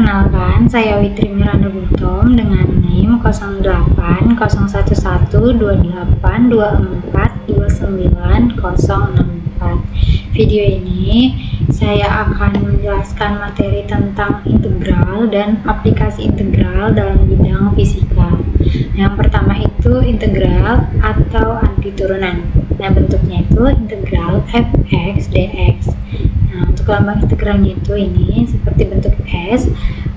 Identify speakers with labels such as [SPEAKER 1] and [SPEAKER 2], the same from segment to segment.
[SPEAKER 1] Perkenalkan, saya Witri Miranda Butom dengan NIM 088128242904. Video ini saya akan menjelaskan materi tentang integral dan aplikasi integral dalam bidang fisika. Yang pertama itu integral atau antiturunan. Nah, bentuknya itu integral fx dx. Nah, untuk lambang integralnya itu ini seperti bentuk S,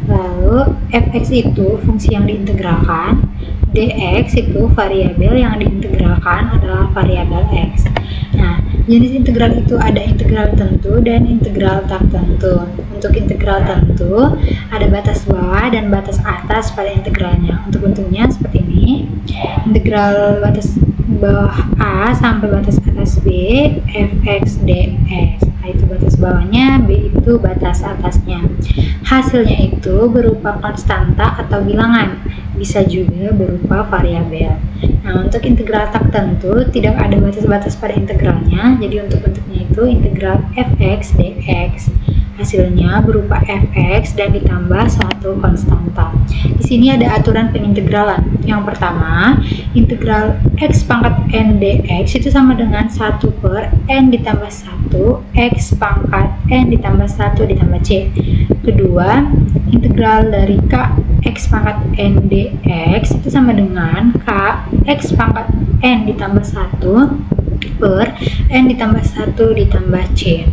[SPEAKER 1] lalu fx itu fungsi yang diintegralkan, dx itu variabel yang diintegralkan adalah variabel x. Nah, jenis integral itu ada integral tentu dan integral tak tentu. Untuk integral tentu ada batas bawah dan batas atas pada integralnya. Untuk bentuknya seperti ini. Integral batas bawah A sampai batas atas B fx dx. Itu batas bawahnya, B itu batas atasnya. Hasilnya itu berupa konstanta atau bilangan, bisa juga berupa variabel. Nah, untuk integral tak tentu tidak ada batas-batas pada integralnya, jadi untuk bentuknya itu integral fx dx. Hasilnya berupa fx dan ditambah suatu konstanta. Di sini ada aturan pengintegralan. Yang pertama, integral x pangkat n dx itu sama dengan 1 per n ditambah 1 x pangkat n ditambah 1 ditambah c. Kedua, integral dari k x pangkat n dx itu sama dengan k x pangkat n ditambah 1 per n ditambah 1 ditambah c.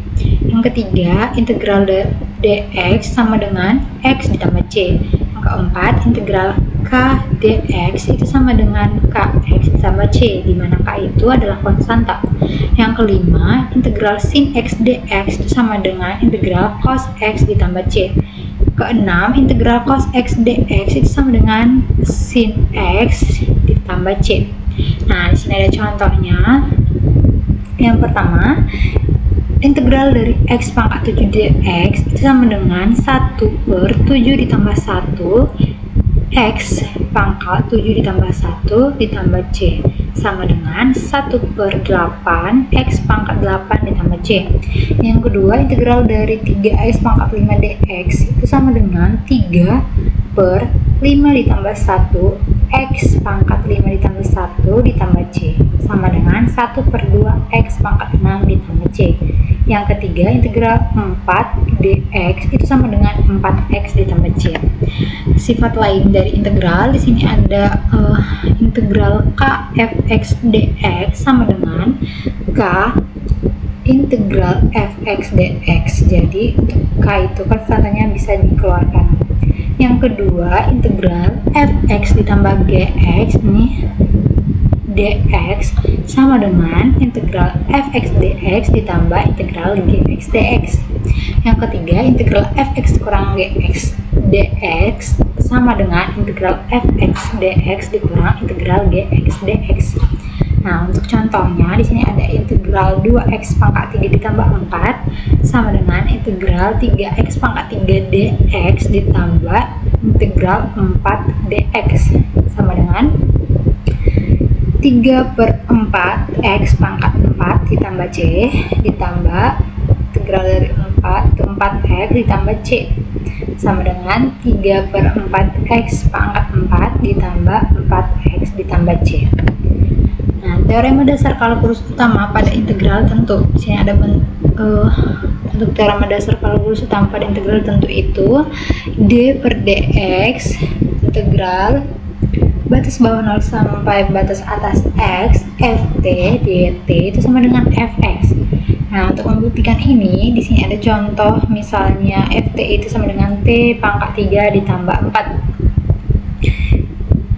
[SPEAKER 1] Yang ketiga, integral dx sama dengan x ditambah c. Yang keempat, integral k dx itu sama dengan kx ditambah c, di mana k itu adalah konstanta. Yang kelima, integral sin x dx itu sama dengan integral cos x ditambah c. Keenam, integral cos x dx itu sama dengan sin x ditambah c. Nah, di sini ada contohnya. Yang pertama, integral dari x pangkat 7 dx itu sama dengan 1 per 7 ditambah 1 x pangkat 7 ditambah 1 ditambah c, sama dengan 1 per 8 x pangkat 8 ditambah c. Yang kedua, integral dari 3x pangkat 5 dx itu sama dengan 3 per 5 ditambah 1 x pangkat 5 ditambah 1 ditambah c, sama dengan 1 per 2 x pangkat 6 ditambah c. Yang ketiga, integral 4 dx itu sama dengan 4x ditambah c. Sifat lain dari integral di sini ada integral k fx dx sama dengan k integral fx dx. Jadi untuk k itu konstantanya bisa dikeluarkan. Yang kedua, integral fx ditambah gx ini dx sama dengan integral fx dx ditambah integral gx dx. Yang ketiga, integral fx kurang gx dx sama dengan integral fx dx dikurang integral gx dx. Nah, untuk contohnya di sini ada integral 2x pangkat 3 ditambah 4 sama dengan integral 3x pangkat 3 dx ditambah integral 4 dx, sama dengan 3 per 4 x pangkat 4 ditambah c ditambah integral dari 4 ke 4x ditambah c, sama dengan 3 per 4x pangkat 4 ditambah 4x ditambah c. Nah, teorema dasar kalkulus utama pada integral tentu. Di sini ada untuk teorema dasar kalkulus utama pada integral tentu itu d per dx integral batas bawah 0 sampai batas atas x ft dt itu sama dengan fx. Nah, untuk membuktikan ini di sini ada contoh, misalnya ft itu sama dengan t pangkat 3 ditambah 4.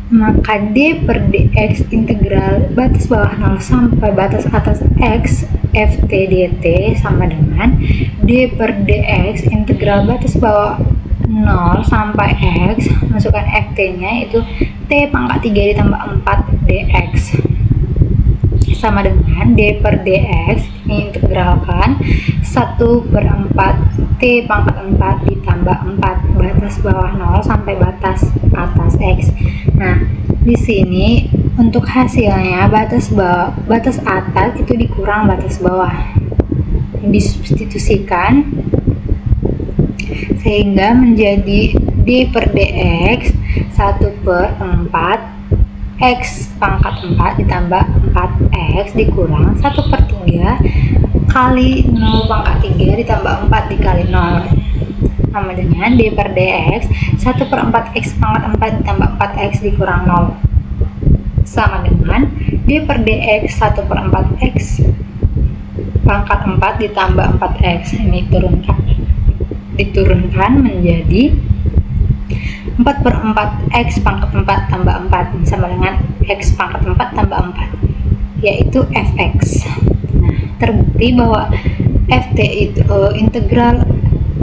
[SPEAKER 1] Maka d per dx integral batas bawah 0 sampai batas atas x ft dt sama dengan d per dx integral batas bawah 0 sampai x, masukkan ft nya itu t pangkat 3 ditambah 4 dx, sama dengan d per dx ini integralkan 1 per 4 t pangkat 4 ditambah 4 batas bawah 0 sampai batas atas x. Nah, di sini untuk hasilnya batas atas itu dikurang batas bawah, disubstitusikan sehingga menjadi D per dx 1/4 X pangkat 4 ditambah 4X dikurang 1/3 kali 0 pangkat 3 ditambah 4 dikali 0 sama dengan D per dx 1/4 X pangkat 4 ditambah 4X dikurang 0 sama dengan D per dx 1/4 X pangkat 4 ditambah 4X. Ini diturunkan menjadi 4/4 X pangkat 4 tambah 4 sama dengan X pangkat 4 tambah 4, yaitu Fx. Nah, terbukti bahwa Ft itu integral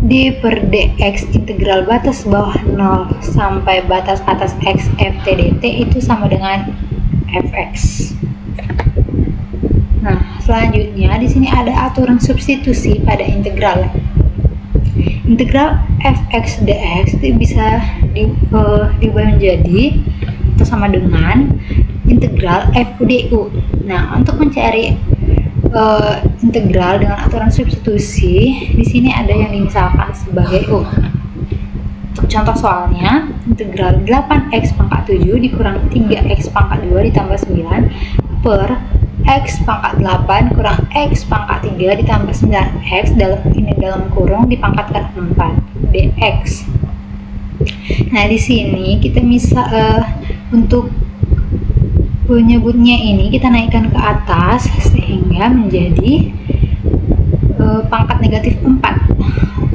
[SPEAKER 1] D per dx integral batas bawah 0 sampai batas atas X Ft dt itu sama dengan Fx. Nah, selanjutnya di sini ada aturan substitusi pada integral. Integral fx dx itu bisa diubah menjadi atau sama dengan integral f du. Nah, untuk mencari integral dengan aturan substitusi, di sini ada yang dimisalkan sebagai u. Untuk contoh soalnya, integral 8x pangkat 7 dikurang 3x pangkat 2 ditambah 9 per X pangkat 8 kurang X pangkat 3 ditambah 9X dalam kurung dipangkatkan 4 dx. Nah, di sini kita bisa untuk penyebutnya ini kita naikkan ke atas sehingga menjadi pangkat negatif 4.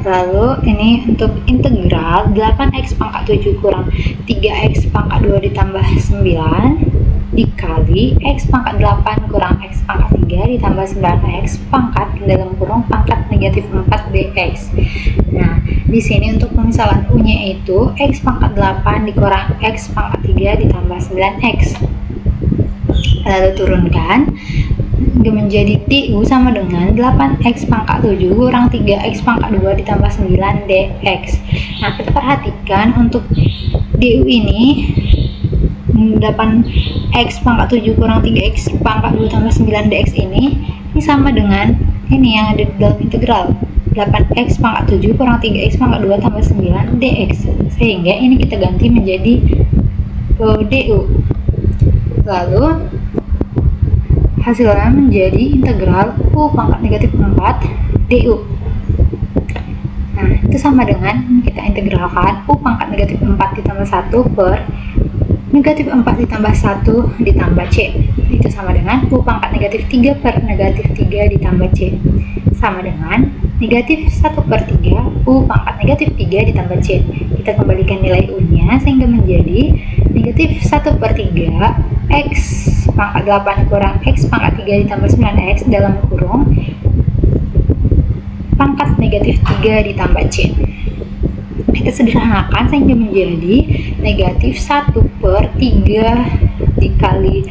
[SPEAKER 1] Lalu ini untuk integral 8x pangkat 7 kurang 3x pangkat 2 ditambah 9 dikali x pangkat 8 kurang x pangkat 3 ditambah 9x pangkat dalam kurung pangkat negatif 4 dx. Nah, di sini untuk pemisalan u-nya itu x pangkat 8 dikurang x pangkat 3 ditambah 9x. Lalu turunkan menjadi du sama dengan 8x pangkat 7 kurang 3x pangkat 2 ditambah 9 dx. Nah, kita perhatikan untuk du ini 8x pangkat 7 kurang 3x pangkat 2 tambah 9 dx ini sama dengan ini yang ada di dalam integral 8x pangkat 7 kurang 3x pangkat 2 tambah 9 dx, sehingga ini kita ganti menjadi du. Lalu hasilnya menjadi integral u pangkat negatif 4 du. Nah, itu sama dengan kita integralkan u pangkat negatif 4 ditambah 1 per negatif 4 ditambah 1 ditambah C. Itu sama dengan u pangkat negatif 3 per negatif 3 ditambah C. Sama dengan negatif 1/3 u pangkat negatif 3 ditambah C. Kita kembalikan nilai u-nya sehingga menjadi negatif 1/3 x pangkat 8 kurang x pangkat 3 ditambah 9x dalam kurung pangkat negatif 3 ditambah C. Kita sederhanakan sehingga menjadi negatif 1/3 dikali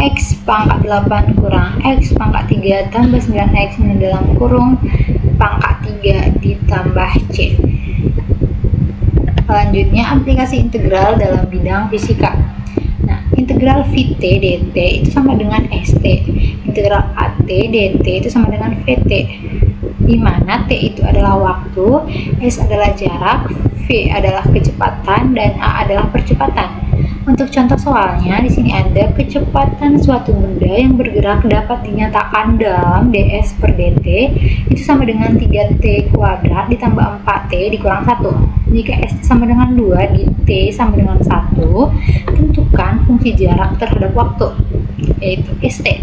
[SPEAKER 1] x pangkat 8 kurang x pangkat 3 tambah 9x dalam kurung pangkat 3 ditambah C. Selanjutnya, aplikasi integral dalam bidang fisika. Nah, integral Vt dt itu sama dengan St. Integral At dt itu sama dengan Vt, di mana T itu adalah waktu, S adalah jarak, V adalah kecepatan, dan A adalah percepatan. Untuk contoh soalnya, di sini ada kecepatan suatu benda yang bergerak dapat dinyatakan dalam ds per dt itu sama dengan 3t kuadrat ditambah 4t dikurang 1. Jika S sama dengan 2, T sama dengan 1, tentukan fungsi jarak terhadap waktu, yaitu St.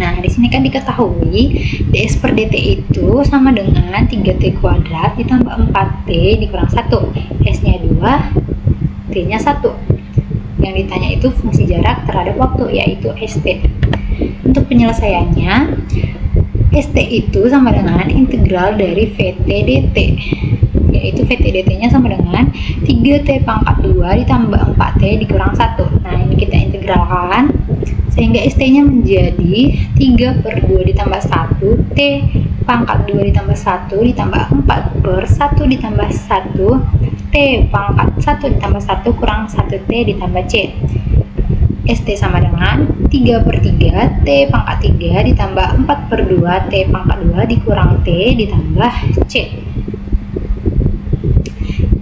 [SPEAKER 1] Nah, di sini kan diketahui ds per dt itu sama dengan 3t kuadrat ditambah 4t dikurang 1. S-nya 2, T-nya 1. Yang ditanya itu fungsi jarak terhadap waktu, yaitu St. Untuk penyelesaiannya, St itu sama dengan integral dari Vt dt, yaitu Vt dt-nya sama dengan 3t pangkat 2 ditambah 4t dikurang 1. Nah, ini kita integralkan sehingga St-nya menjadi 3/2 ditambah 1 t pangkat 2 ditambah 1 ditambah 4 per 1 ditambah 1 t pangkat 1 ditambah 1 kurang 1t ditambah c. St sama dengan 3/3 t pangkat 3 ditambah 4/2 t pangkat 2 dikurang t ditambah c.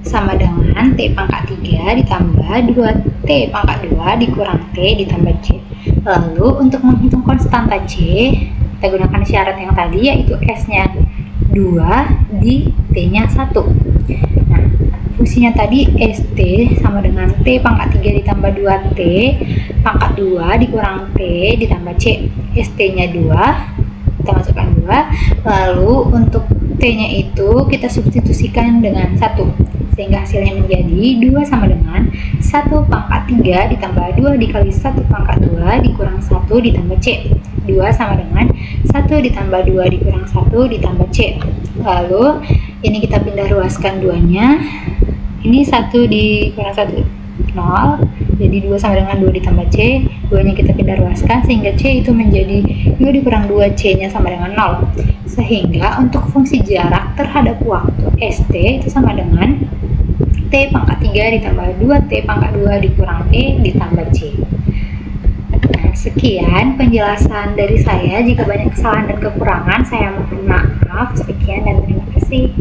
[SPEAKER 1] sama dengan T pangkat 3 ditambah 2T pangkat 2 dikurang T ditambah C. Lalu untuk menghitung konstanta C, kita gunakan syarat yang tadi, yaitu S-nya 2 di T-nya 1. Nah, fungsinya tadi ST sama dengan T pangkat 3 ditambah 2T pangkat 2 dikurang T ditambah C. ST-nya 2, kita masukkan 2. Lalu untuk T-nya itu kita substitusikan dengan 1, sehingga hasilnya menjadi 2 sama dengan 1 pangkat 3 ditambah 2 dikali 1 pangkat 2 dikurang 1 ditambah C. 2 sama dengan 1 ditambah 2 dikurang 1 ditambah C. Lalu ini kita pindah ruaskan 2-nya. Ini 1 dikurang 1, 0. Jadi 2 sama dengan 2 ditambah C. 2-nya kita pindah ruaskan sehingga C itu menjadi 2 dikurang 2, C-nya sama dengan 0. Sehingga untuk fungsi jarak terhadap waktu ST itu sama dengan T pangkat 3 ditambah 2T pangkat 2 dikurang T ditambah C. Nah, sekian penjelasan dari saya. Jika banyak kesalahan dan kekurangan, saya mohon maaf. Sekian dan terima kasih.